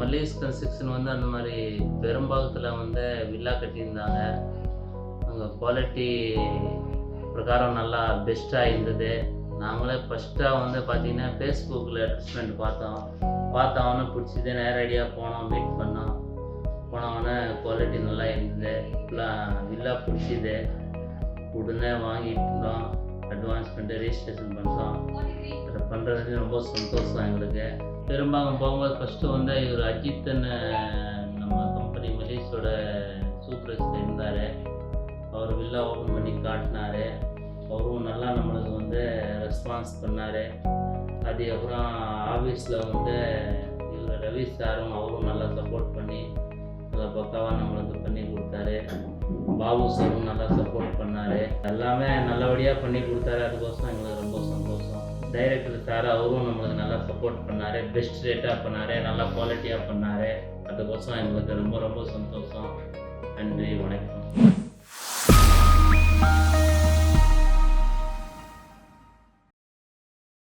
மல்லிகஸ் construction வந்து அந்த மாதிரி பெரும்பாகத்தில் வந்து வில்லா கட்டியிருந்தாங்க. அங்கே குவாலிட்டி பிரகாரம் நல்லா பெஸ்ட்டாக இருந்தது. நாங்களே ஃபஸ்ட்டாக வந்து பார்த்திங்கன்னா ஃபேஸ்புக்கில் அட்வர்டைஸ்மெண்ட் பார்த்தோன்னே பிடிச்சிது. நேரடியாக போனோம், மீட் பண்ணோம். போனோன்னே குவாலிட்டி நல்லா இருந்தது. வில்லா பிடிச்சிது. உடனே வாங்கிட்டோம். அட்வான்ஸ் பண்ணிட்டு ரெஜிஸ்ட்ரேஷன் பண்ணுறோம். அதை பண்ணுறது ரொம்ப சந்தோஷம் எங்களுக்கு. பெரும்பாகம் போகும்போது ஃபஸ்ட்டு வந்து இவர் அஜித்ன்னு நம்ம கம்பெனி மல்லிகஸோட சூப்பர்வைசர் இருந்தார். அவர் வில்லா ஓப்பன் பண்ணி காட்டினார். அவரும் நல்லா நம்மளுக்கு வந்து ரெஸ்பான்ஸ் பண்ணார். அதுக்கப்புறம் ஆஃபீஸில் வந்து இவர் ரவி சாரும் அவரும் நல்லா சப்போர்ட் பண்ணி நல்லா பக்காவாக நம்மளுக்கு பண்ணி கொடுத்தாரு. பாபு சாரும் நல்லா சப்போர்ட் பண்ணார். எல்லாமே நல்லபடியாக பண்ணி கொடுத்தாரு. அதுக்கோசம் எங்களுக்கு ரொம்ப சந்தோஷம். டைரக்டர் சார் அவரும் நம்மளுக்கு நல்லா சப்போர்ட் பண்ணார். பெஸ்ட் ரேட்டாக பண்ணார். நல்லா குவாலிட்டியாக பண்ணார். அதுக்கோசம் எங்களுக்கு ரொம்ப ரொம்ப சந்தோஷம். நன்றி, வணக்கம்.